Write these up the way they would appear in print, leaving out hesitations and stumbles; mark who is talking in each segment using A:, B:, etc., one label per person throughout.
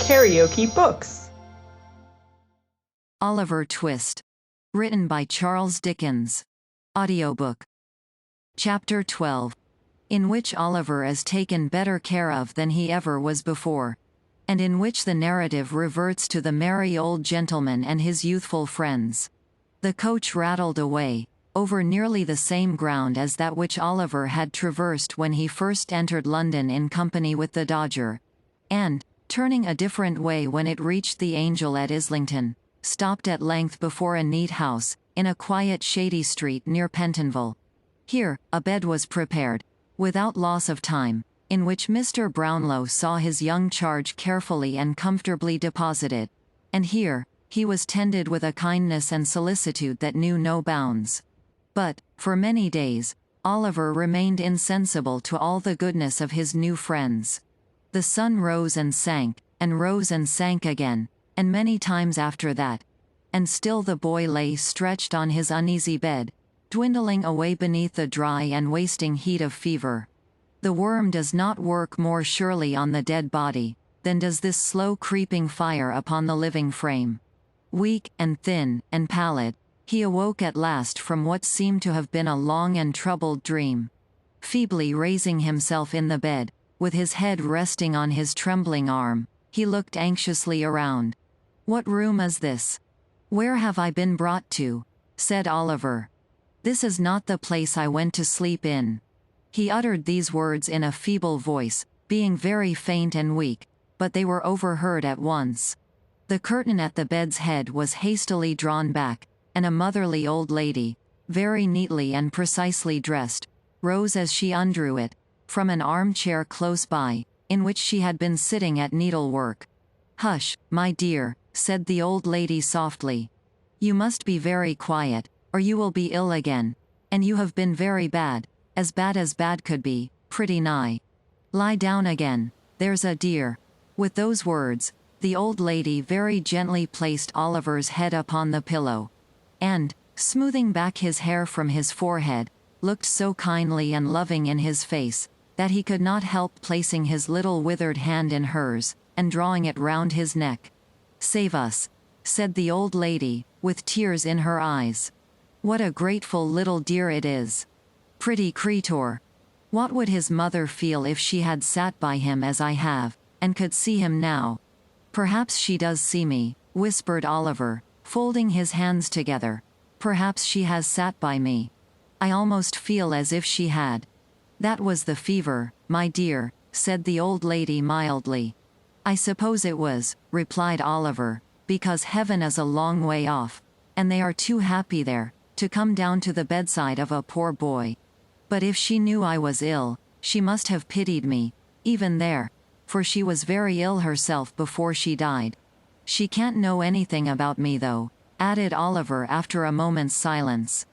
A: KaraokeBooks.
B: Oliver Twist. Written by Charles Dickens. Audiobook. Chapter 12. In which Oliver is taken better care of than he ever was before, and in which the narrative reverts to the merry old gentleman and his youthful friends. The coach rattled away, over nearly the same ground as that which Oliver had traversed when he first entered London in company with the Dodger, and, turning a different way when it reached the Angel at Islington, stopped at length before a neat house, in a quiet shady street near Pentonville. Here, a bed was prepared, without loss of time, in which Mr. Brownlow saw his young charge carefully and comfortably deposited, and here, he was tended with a kindness and solicitude that knew no bounds. But, for many days, Oliver remained insensible to all the goodness of his new friends. The sun rose and sank again, and many times after that, and still the boy lay stretched on his uneasy bed, dwindling away beneath the dry and wasting heat of fever. The worm does not work more surely on the dead body, than does this slow creeping fire upon the living frame. Weak, and thin, and pallid, he awoke at last from what seemed to have been a long and troubled dream. Feebly raising himself in the bed, with his head resting on his trembling arm, he looked anxiously around. "What room is this? Where have I been brought to?" said Oliver. "This is not the place I went to sleep in." He uttered these words in a feeble voice, being very faint and weak, but they were overheard at once. The curtain at the bed's head was hastily drawn back, and a motherly old lady, very neatly and precisely dressed, rose as she undrew it, from an armchair close by, in which she had been sitting at needlework. "Hush, my dear," said the old lady softly. "You must be very quiet, or you will be ill again, and you have been very bad as bad could be, pretty nigh. Lie down again, there's a dear." With those words, the old lady very gently placed Oliver's head upon the pillow, and, smoothing back his hair from his forehead, looked so kindly and loving in his face, that he could not help placing his little withered hand in hers, and drawing it round his neck. "Save us," said the old lady, with tears in her eyes. "What a grateful little dear it is. Pretty creature. What would his mother feel if she had sat by him as I have, and could see him now?" "Perhaps she does see me," whispered Oliver, folding his hands together. "Perhaps she has sat by me. I almost feel as if she had." "That was the fever, my dear," said the old lady mildly. "I suppose it was," replied Oliver, "because heaven is a long way off, and they are too happy there, to come down to the bedside of a poor boy. But if she knew I was ill, she must have pitied me, even there, for she was very ill herself before she died. She can't know anything about me though," added Oliver after a moment's silence.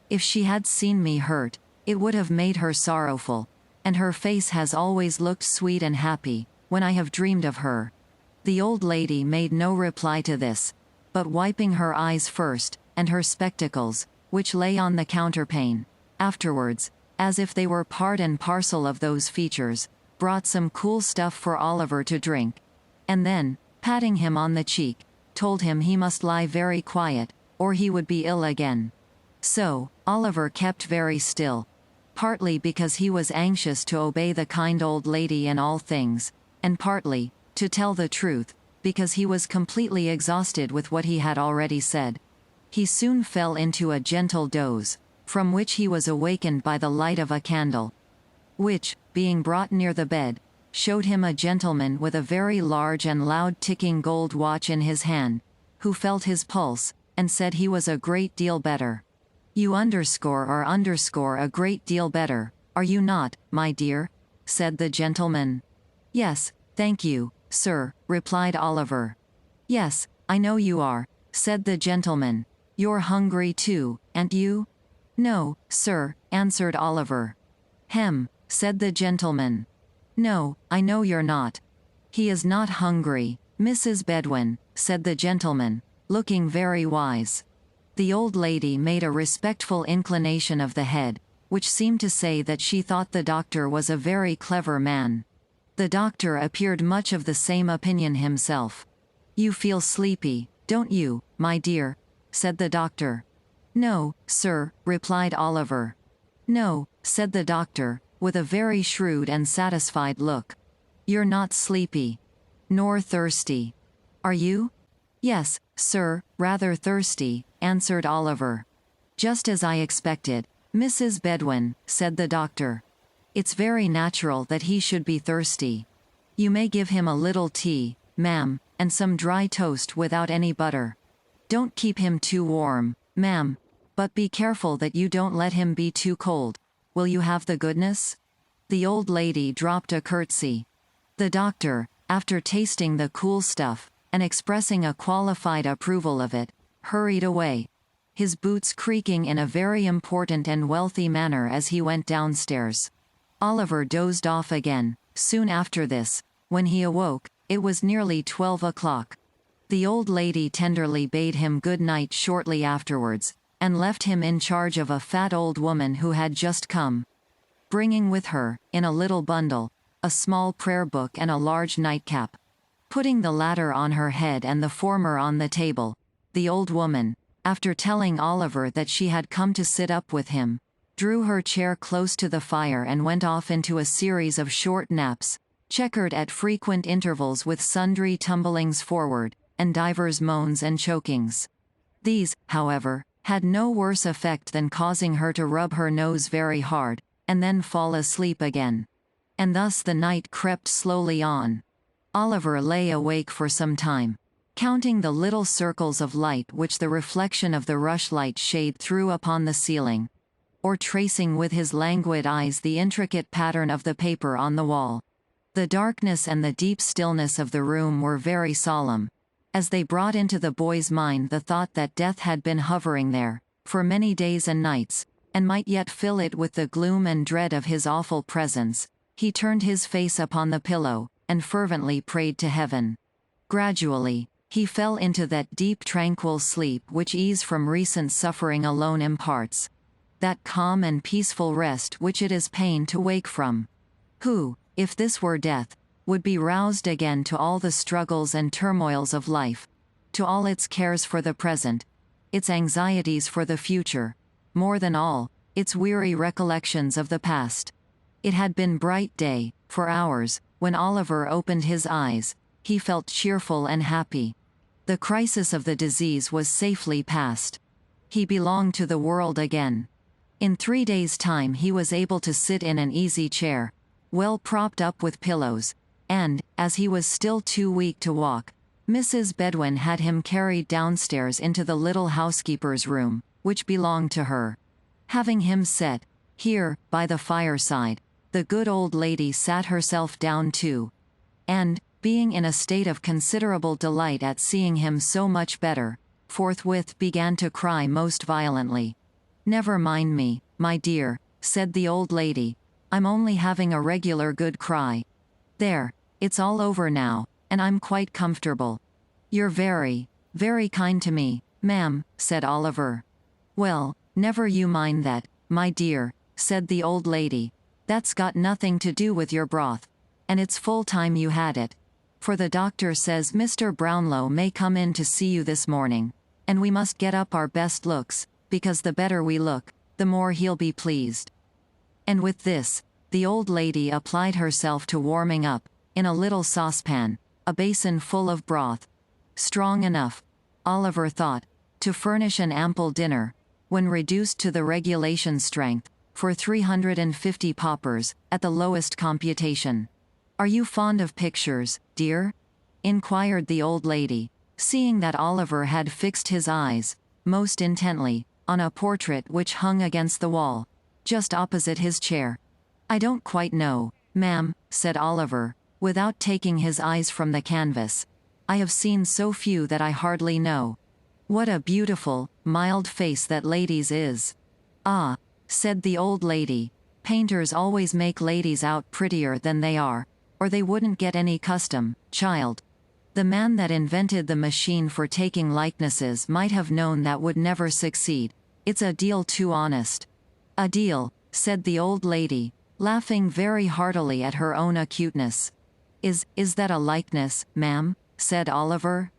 B: "If she had seen me hurt, it would have made her sorrowful, and her face has always looked sweet and happy, when I have dreamed of her." The old lady made no reply to this, but wiping her eyes first, and her spectacles, which lay on the counterpane, afterwards, as if they were part and parcel of those features, brought some cool stuff for Oliver to drink, and then, patting him on the cheek, told him he must lie very quiet, or he would be ill again. So, Oliver kept very still, partly because he was anxious to obey the kind old lady in all things, and partly, to tell the truth, because he was completely exhausted with what he had already said. He soon fell into a gentle doze, from which he was awakened by the light of a candle, which, being brought near the bed, showed him a gentleman with a very large and loud ticking gold watch in his hand, who felt his pulse, and said he was a great deal better. "You are a great deal better, are you not, my dear?" said the gentleman. "Yes, thank you, sir," replied Oliver. "Yes, I know you are," said the gentleman. "You're hungry too, aren't you?" "No, sir," answered Oliver. "Hem," said the gentleman. "No, I know you're not. He is not hungry, Mrs. Bedwin," said the gentleman, looking very wise. The old lady made a respectful inclination of the head, which seemed to say that she thought the doctor was a very clever man. The doctor appeared much of the same opinion himself. "You feel sleepy, don't you, my dear?" said the doctor. "No, sir," replied Oliver. "No," said the doctor, with a very shrewd and satisfied look. "You're not sleepy. Nor thirsty. Are you?" "Yes, sir, rather thirsty," answered Oliver. "Just as I expected, Mrs. Bedwin," said the doctor. "It's very natural that he should be thirsty. You may give him a little tea, ma'am, and some dry toast without any butter. Don't keep him too warm, ma'am, but be careful that you don't let him be too cold. Will you have the goodness?" The old lady dropped a curtsy. The doctor, after tasting the cool stuff, and expressing a qualified approval of it, hurried away, his boots creaking in a very important and wealthy manner as he went downstairs. Oliver dozed off again. Soon after this, when he awoke, it was nearly 12 o'clock. The old lady tenderly bade him good night shortly afterwards, and left him in charge of a fat old woman who had just come, bringing with her, in a little bundle, a small prayer book and a large nightcap. Putting the latter on her head and the former on the table, the old woman, after telling Oliver that she had come to sit up with him, drew her chair close to the fire and went off into a series of short naps, checkered at frequent intervals with sundry tumblings forward, and divers moans and chokings. These, however, had no worse effect than causing her to rub her nose very hard, and then fall asleep again. And thus the night crept slowly on. Oliver lay awake for some time, counting the little circles of light which the reflection of the rushlight shade threw upon the ceiling, or tracing with his languid eyes the intricate pattern of the paper on the wall. The darkness and the deep stillness of the room were very solemn, as they brought into the boy's mind the thought that death had been hovering there, for many days and nights, and might yet fill it with the gloom and dread of his awful presence. He turned his face upon the pillow, and fervently prayed to heaven. Gradually, he fell into that deep tranquil sleep which ease from recent suffering alone imparts, that calm and peaceful rest which it is pain to wake from. Who, if this were death, would be roused again to all the struggles and turmoils of life, to all its cares for the present, its anxieties for the future, more than all, its weary recollections of the past. It had been bright day, for hours, when Oliver opened his eyes. He felt cheerful and happy. The crisis of the disease was safely past. He belonged to the world again. In 3 days' time he was able to sit in an easy chair, well propped up with pillows, and, as he was still too weak to walk, Mrs. Bedwin had him carried downstairs into the little housekeeper's room, which belonged to her. Having him set, here, by the fireside, the good old lady sat herself down too, and, being in a state of considerable delight at seeing him so much better, forthwith began to cry most violently. "Never mind me, my dear," said the old lady, "I'm only having a regular good cry. There, it's all over now, and I'm quite comfortable." "You're very, very kind to me, ma'am," said Oliver. "Well, never you mind that, my dear," said the old lady. "That's got nothing to do with your broth. And it's full time you had it. For the doctor says Mr. Brownlow may come in to see you this morning, and we must get up our best looks, because the better we look, the more he'll be pleased." And with this, the old lady applied herself to warming up, in a little saucepan, a basin full of broth, strong enough, Oliver thought, to furnish an ample dinner, when reduced to the regulation strength, for 350 paupers, at the lowest computation. "Are you fond of pictures, dear?" inquired the old lady, seeing that Oliver had fixed his eyes, most intently, on a portrait which hung against the wall, just opposite his chair. "I don't quite know, ma'am," said Oliver, without taking his eyes from the canvas. "I have seen so few that I hardly know. What a beautiful, mild face that lady's is." "Ah," said the old lady, "painters always make ladies out prettier than they are, or they wouldn't get any custom, child. The man that invented the machine for taking likenesses might have known that would never succeed. It's a deal too honest." "A deal," said the old lady, laughing very heartily at her own acuteness. Is that a likeness, ma'am?" said Oliver.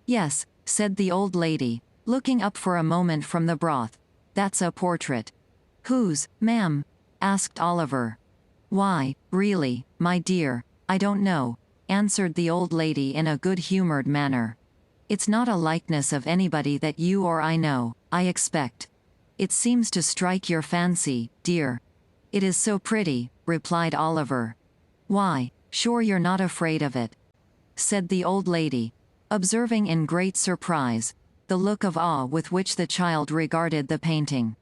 B: "Yes," said the old lady, looking up for a moment from the broth. "That's a portrait." "Whose, ma'am?" asked Oliver. "Why, really, my dear, I don't know," answered the old lady in a good-humored manner. "It's not a likeness of anybody that you or I know, I expect. It seems to strike your fancy, dear." "It is so pretty," replied Oliver. "Why, sure you're not afraid of it?" said the old lady, observing in great surprise the look of awe with which the child regarded the painting.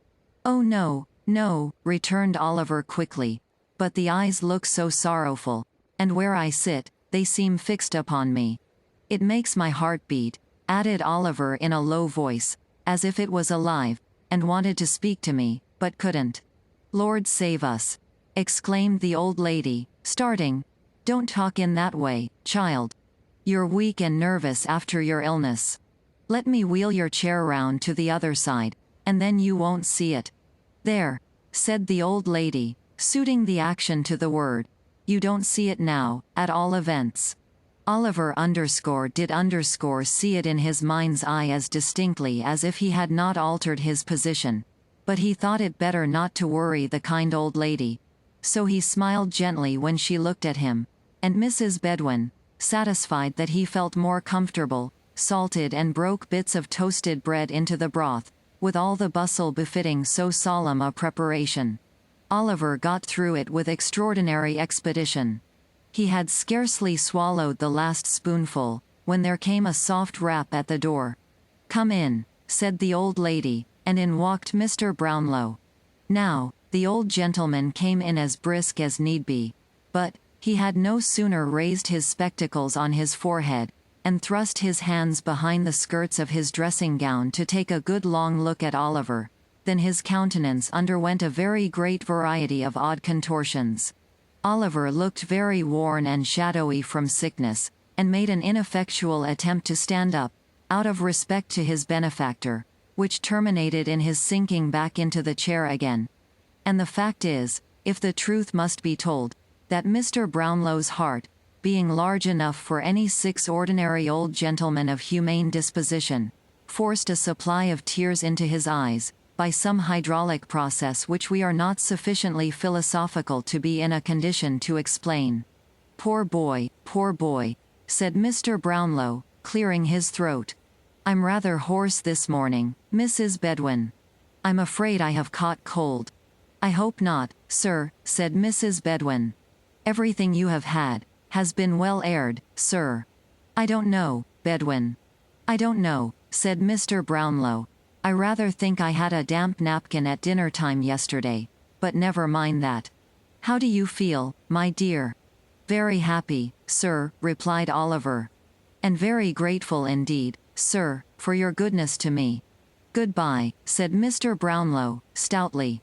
B: "Oh no, no," returned Oliver quickly, "but the eyes look so sorrowful, and where I sit, they seem fixed upon me. It makes my heart beat," added Oliver in a low voice, "as if it was alive, and wanted to speak to me, but couldn't." "Lord save us!" exclaimed the old lady, starting. "Don't talk in that way, child. You're weak and nervous after your illness. Let me wheel your chair round to the other side, and then you won't see it. There," said the old lady, suiting the action to the word. "You don't see it now, at all events." Oliver did see it in his mind's eye as distinctly as if he had not altered his position. But he thought it better not to worry the kind old lady. So he smiled gently when she looked at him, and Mrs. Bedouin, satisfied that he felt more comfortable, salted and broke bits of toasted bread into the broth, with all the bustle befitting so solemn a preparation. Oliver got through it with extraordinary expedition. He had scarcely swallowed the last spoonful, when there came a soft rap at the door. "Come in," said the old lady, and in walked Mr. Brownlow. Now, the old gentleman came in as brisk as need be, but he had no sooner raised his spectacles on his forehead, and thrust his hands behind the skirts of his dressing gown to take a good long look at Oliver, than his countenance underwent a very great variety of odd contortions. Oliver looked very worn and shadowy from sickness, and made an ineffectual attempt to stand up, out of respect to his benefactor, which terminated in his sinking back into the chair again. And the fact is, if the truth must be told, that Mr. Brownlow's heart, being large enough for any 6 ordinary old gentlemen of humane disposition, forced a supply of tears into his eyes, by some hydraulic process which we are not sufficiently philosophical to be in a condition to explain. Poor boy," said Mr. Brownlow, clearing his throat. "I'm rather hoarse this morning, Mrs. Bedouin. I'm afraid I have caught cold." "I hope not, sir," said Mrs. Bedouin. "Everything you have had has been well aired, sir." "I don't know, Bedouin. I don't know," said Mr. Brownlow. "I rather think I had a damp napkin at dinner time yesterday, but never mind that. How do you feel, my dear?" "Very happy, sir," replied Oliver. "And very grateful indeed, sir, for your goodness to me." "Goodbye," said Mr. Brownlow, stoutly.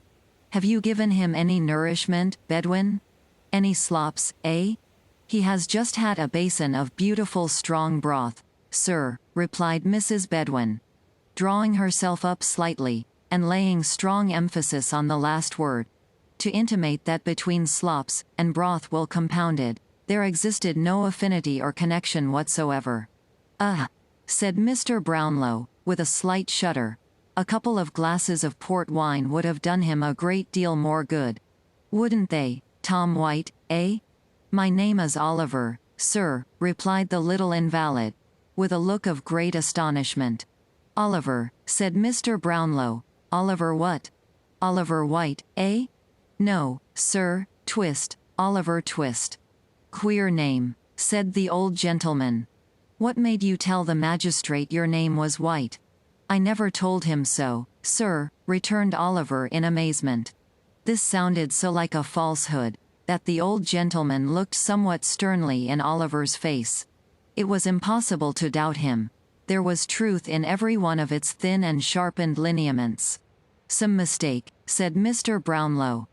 B: "Have you given him any nourishment, Bedouin? Any slops, eh?" "He has just had a basin of beautiful strong broth, sir," replied Mrs. Bedouin, drawing herself up slightly, and laying strong emphasis on the last word, to intimate that between slops and broth well compounded, there existed no affinity or connection whatsoever. "Ah," said Mr. Brownlow, with a slight shudder, "a couple of glasses of port wine would have done him a great deal more good. Wouldn't they, Tom White, eh?" "My name is Oliver, sir," replied the little invalid, with a look of great astonishment. "Oliver," said Mr. Brownlow. "Oliver what? Oliver White, eh?" "No, sir, Twist, Oliver Twist." "Queer name," said the old gentleman. "What made you tell the magistrate your name was White?" "I never told him so, sir," returned Oliver in amazement. This sounded so like a falsehood, that the old gentleman looked somewhat sternly in Oliver's face. It was impossible to doubt him. There was truth in every one of its thin and sharpened lineaments. "Some mistake," said Mr. Brownlow.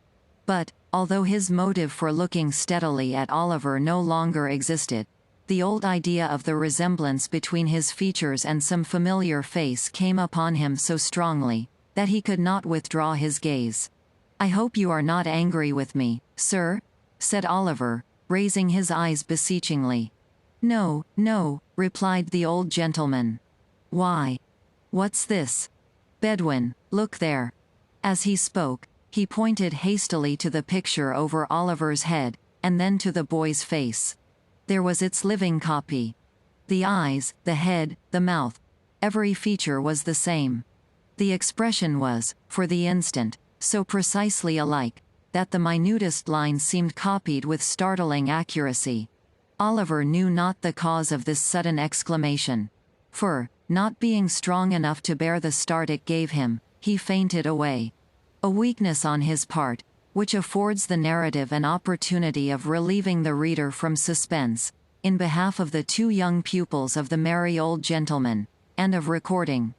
B: But, although his motive for looking steadily at Oliver no longer existed, the old idea of the resemblance between his features and some familiar face came upon him so strongly, that he could not withdraw his gaze. "I hope you are not angry with me, sir?" said Oliver, raising his eyes beseechingly. "No, no," replied the old gentleman. "Why? What's this? Bedouin, look there." As he spoke, he pointed hastily to the picture over Oliver's head, and then to the boy's face. There was its living copy. The eyes, the head, the mouth. Every feature was the same. The expression was, for the instant, so precisely alike, that the minutest line seemed copied with startling accuracy. Oliver knew not the cause of this sudden exclamation. For, not being strong enough to bear the start it gave him, he fainted away. A weakness on his part, which affords the narrative an opportunity of relieving the reader from suspense, in behalf of the two young pupils of the merry old gentleman, and of recording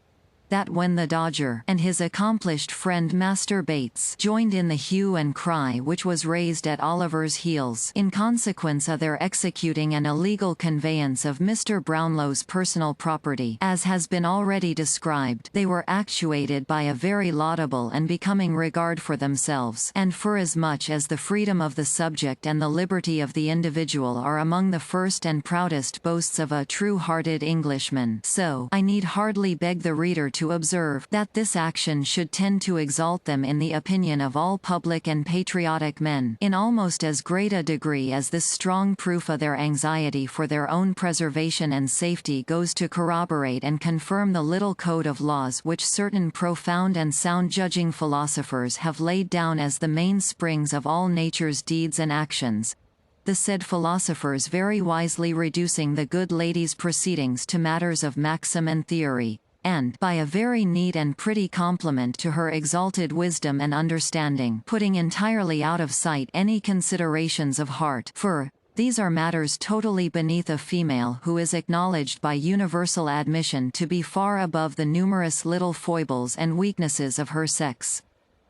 B: that when the Dodger and his accomplished friend Master Bates joined in the hue and cry which was raised at Oliver's heels in consequence of their executing an illegal conveyance of Mr. Brownlow's personal property, as has been already described, they were actuated by a very laudable and becoming regard for themselves, and forasmuch as the freedom of the subject and the liberty of the individual are among the first and proudest boasts of a true-hearted Englishman, so I need hardly beg the reader to observe that this action should tend to exalt them in the opinion of all public and patriotic men in almost as great a degree as this strong proof of their anxiety for their own preservation and safety goes to corroborate and confirm the little code of laws which certain profound and sound-judging philosophers have laid down as the mainsprings of all nature's deeds and actions. The said philosophers very wisely reducing the good lady's proceedings to matters of maxim and theory, and, by a very neat and pretty compliment to her exalted wisdom and understanding, putting entirely out of sight any considerations of heart, for these are matters totally beneath a female who is acknowledged by universal admission to be far above the numerous little foibles and weaknesses of her sex.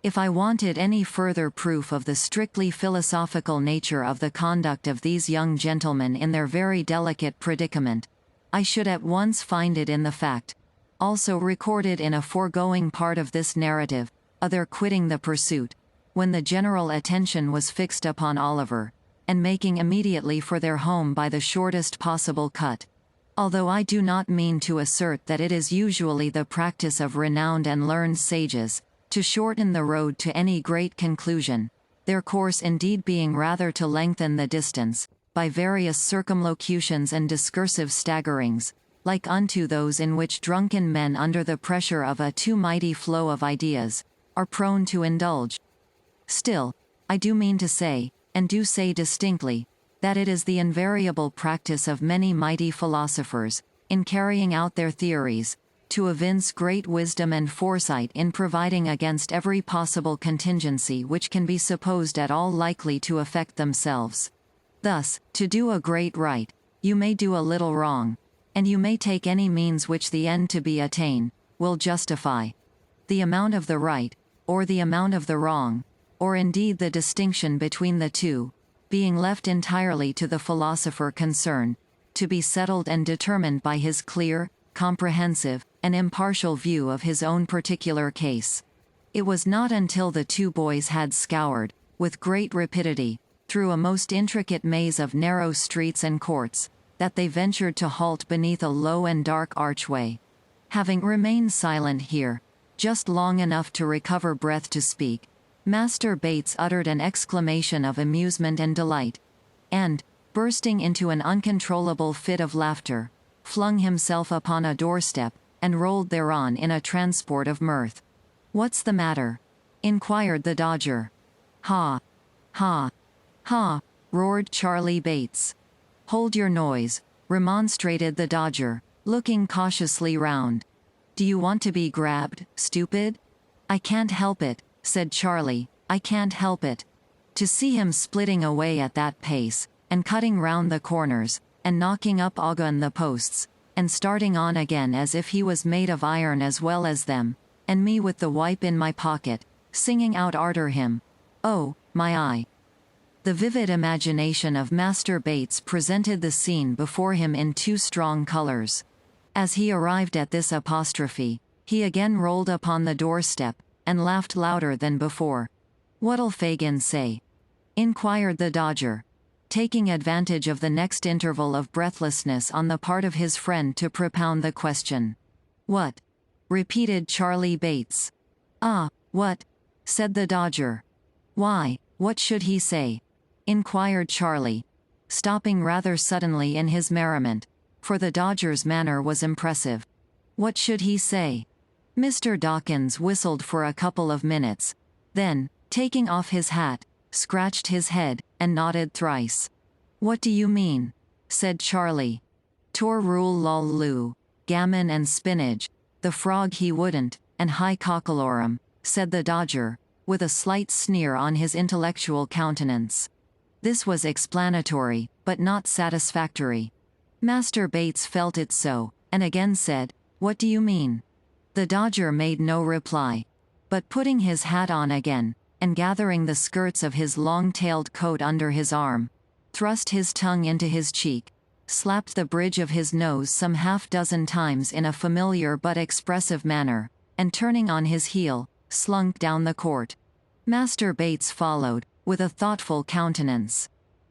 B: If I wanted any further proof of the strictly philosophical nature of the conduct of these young gentlemen in their very delicate predicament, I should at once find it in the fact, also recorded in a foregoing part of this narrative, of their quitting the pursuit, when the general attention was fixed upon Oliver, and making immediately for their home by the shortest possible cut. Although I do not mean to assert that it is usually the practice of renowned and learned sages, to shorten the road to any great conclusion, their course indeed being rather to lengthen the distance, by various circumlocutions and discursive staggerings, like unto those in which drunken men under the pressure of a too mighty flow of ideas, are prone to indulge. Still, I do mean to say, and do say distinctly, that it is the invariable practice of many mighty philosophers, in carrying out their theories, to evince great wisdom and foresight in providing against every possible contingency which can be supposed at all likely to affect themselves. Thus, to do a great right, you may do a little wrong, and you may take any means which the end to be attained will justify. The amount of the right, or the amount of the wrong, or indeed the distinction between the two, being left entirely to the philosopher concerned, to be settled and determined by his clear, comprehensive, and impartial view of his own particular case. It was not until the two boys had scoured, with great rapidity, through a most intricate maze of narrow streets and courts, that they ventured to halt beneath a low and dark archway. Having remained silent here, just long enough to recover breath to speak, Master Bates uttered an exclamation of amusement and delight, and, bursting into an uncontrollable fit of laughter, flung himself upon a doorstep, and rolled thereon in a transport of mirth. "What's the matter?" inquired the Dodger. "Ha! Ha! Ha!" roared Charlie Bates. "Hold your noise," remonstrated the Dodger, looking cautiously round. "Do you want to be grabbed, stupid?" "I can't help it," said Charlie, "I can't help it. To see him splitting away at that pace, and cutting round the corners, and knocking up on the posts, and starting on again as if he was made of iron as well as them, and me with the wipe in my pocket, singing out arter him. Oh, my eye!" The vivid imagination of Master Bates presented the scene before him in too strong colors. As he arrived at this apostrophe, he again rolled upon the doorstep, and laughed louder than before. "What'll Fagin say?" inquired the Dodger. taking advantage of the next interval of breathlessness on the part of his friend to propound the question. "What?" repeated Charlie Bates. "Ah, what?" said the Dodger. "Why, what should he say?" inquired Charlie, stopping rather suddenly in his merriment, for the Dodger's manner was impressive. "What should he say?" Mr. Dawkins whistled for a couple of minutes, then, taking off his hat, scratched his head, and nodded thrice. "What do you mean?" said Charlie. "Tor rule lol loo, gammon and spinach, the frog he wouldn't, and high cockalorum," said the Dodger, with a slight sneer on his intellectual countenance. This was explanatory, but not satisfactory. Master Bates felt it so, and again said, "What do you mean?" The Dodger made no reply, but putting his hat on again, and gathering the skirts of his long-tailed coat under his arm, thrust his tongue into his cheek, slapped the bridge of his nose some half-dozen times in a familiar but expressive manner, and turning on his heel, slunk down the court. Master Bates followed, with a thoughtful countenance.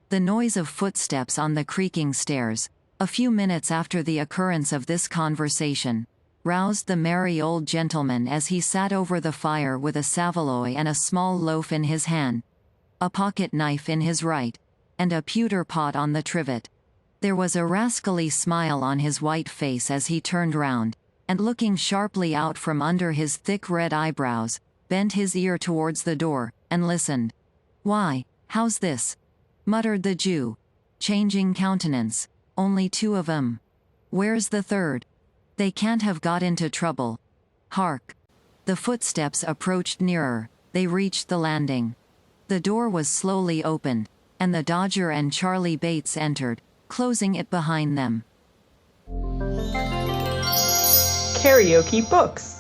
B: The noise of footsteps on the creaking stairs, a few minutes after the occurrence of this conversation, roused the merry old gentleman as he sat over the fire with a saveloy and a small loaf in his hand, a pocket knife in his right, and a pewter pot on the trivet. There was a rascally smile on his white face as he turned round, and looking sharply out from under his thick red eyebrows, bent his ear towards the door, and listened. "Why, how's this?" muttered the Jew, changing countenance. "Only two of 'em. Where's the third? They can't have got into trouble. Hark!" The footsteps approached nearer, they reached the landing. The door was slowly opened, and the Dodger and Charlie Bates entered, closing it behind them.
A: KaraokeBooks.